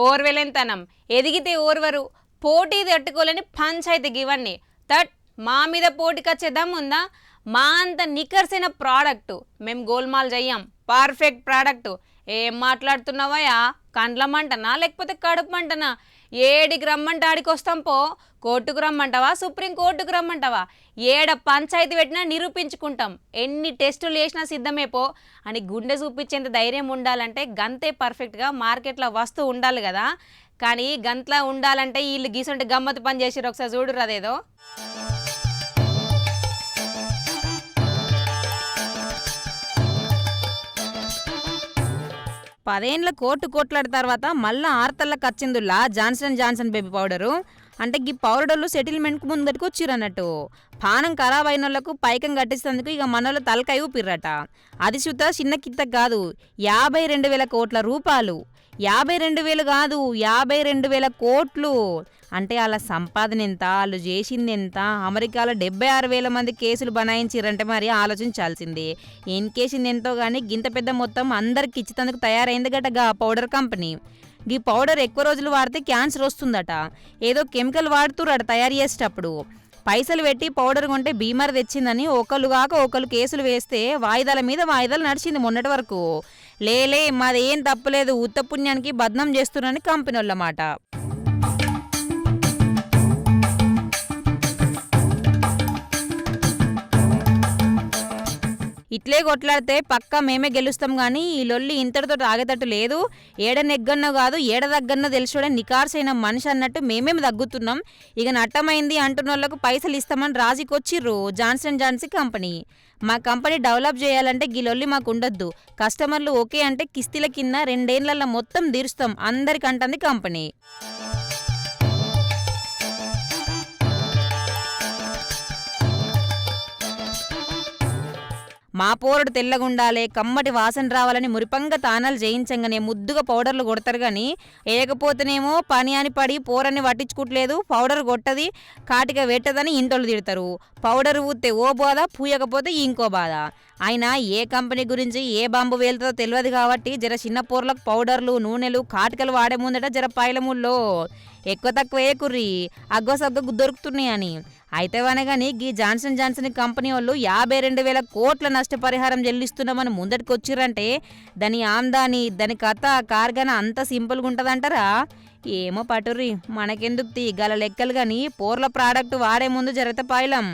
ఓర్వెలెంతనం ఎదిగితే ఓర్వరు పోటీ తట్టుకోలేని పంచాయతీకి ఇవన్నీ తట్ మా మీద పోటీకొచ్చేద్దాం ఉందా మా అంత నికర్సైన ప్రోడక్టు మేము గోల్మాల్ చెయ్యం పర్ఫెక్ట్ ప్రోడక్టు ఏం మాట్లాడుతున్నావయ్యా కండ్లమంటనా లేకపోతే కడుపుమంటనా ఏడికి రమ్మంటే ఆడికి వస్తాం పో కోర్టుకు రమ్మంటావా సుప్రీం కోర్టుకు రమ్మంటావా ఏడ పంచాయతీ పెట్టినా నిరూపించుకుంటాం ఎన్ని టెస్టులు చేసినా సిద్ధమే పో అని గుండె చూపించేంత ధైర్యం ఉండాలంటే గంతే పర్ఫెక్ట్గా మార్కెట్లో వస్తువు ఉండాలి కదా కానీ గంతలా ఉండాలంటే వీళ్ళు గీసుంటే గమ్మత్తు పని చేసిరు ఒకసారి చూడురు అదేదో 10 ఏళ్ల కోర్టు కొట్లాడిన తర్వాత మళ్ళా 6 తళ్ళకి వచ్చిందుల్లా జాన్సన్ జాన్సన్ బేబీ పౌడరు అంటే ఈ పౌడర్లు సెటిల్మెంట్కు ముందరికి వచ్చిరన్నట్టు పానం ఖరాబ్ అయిన వాళ్ళకు పైకం కట్టించేందుకు ఇక మనోళ్ళు తలకాయ ఊపిర్రట అది సుత చిన్న కిత్త కాదు 52,000 కోట్ల రూపాయలు 52,000 కాదు 52,000 కోట్లు అంటే వాళ్ళ సంపాదన ఎంత వాళ్ళు చేసింది ఎంత అమెరికాలో 76,000 మంది కేసులు బనాయించారంటే మరి ఆలోచించాల్సిందే ఏం కేసింది ఎంతో కానీ గింత పెద్ద మొత్తం అందరికి ఇచ్చేందుకు తయారైంది గటగా పౌడర్ కంపెనీ ఈ పౌడర్ ఎక్కువ రోజులు వాడితే క్యాన్సర్ వస్తుందట ఏదో కెమికల్ వాడుతురట తయారు చేసేటప్పుడు పైసలు పెట్టి పౌడర్ కొంటే బీమార్ తెచ్చిందని ఒకళ్ళు కాక ఒకళ్ళు కేసులు వేస్తే వాయిదాల మీద వాయిదాలు నడిచింది మొన్నటి వరకు లేలే మాదేం తప్పలేదు ఉత్తపుణ్యానికి బద్నం చేస్తున్నారని కంపెనీ వాళ్ళమాట ఇట్లే కొట్లాడితే పక్కా మేమే గెలుస్తాం కానీ ఈ లొల్లి ఇంతటితో ఆగేటట్టు లేదు ఏడ నెగ్గన్నో కాదు ఏడ దగ్గరనో తెలుసుకోవడం నికార్సైన మనిషి అన్నట్టు మేమేమి తగ్గుతున్నాం ఇక నట్టమైంది అంటున్న వాళ్ళకు పైసలు ఇస్తామని రాజీకొచ్చిర్రు జాన్సన్ జాన్సన్ కంపెనీ మా కంపెనీ డెవలప్ చేయాలంటే ఈ లొల్లి మాకు ఉండొద్దు కస్టమర్లు ఓకే అంటే కిస్తీల కింద 2 ఏళ్లలో మొత్తం తీరుస్తాం అందరికంటుంది కంపెనీ మా పోరడు తెల్లగుండాలే కమ్మటి వాసన రావాలని మురిపంగా తానాలు చేయించంగానే ముద్దుగా పౌడర్లు కొడతారు కానీ ఏకపోతేనేమో పని అని పడి పోరని పట్టించుకోవట్లేదు పౌడర్ కొట్టది కాటిగా పెట్టదని ఇంటోళ్ళు తిడతారు పౌడర్ ఊతే ఓ బాధ పూయకపోతే ఇంకో బాధ అయినా ఏ కంపెనీ గురించి ఏ బాంబు వేలుతుందో తెలియదు కాబట్టి జర చిన్న పోర్లకు పౌడర్లు నూనెలు కాటికలు వాడే ముందట జర పైలముల్లో ఎక్కువ తక్కువ వేయకుర్రి అగ్గో సగ్గ దొరుకుతున్నాయి అని అయితే అనగాని గీ జాన్సన్ జాన్సన్ కంపెనీ వాళ్ళు 52,000 కోట్ల నష్టపరిహారం చెల్లిస్తున్నామని ముందటికి వచ్చిర్రంటే దాని ఆమ్దాని దాని కథ కార్గన అంత సింపుల్గా ఉంటుందంటారా ఏమో పటుర్రి మనకెందుకు తీగల లెక్కలు కానీ పోర్ల ప్రోడక్ట్ వాడే ముందు జరత పాయలం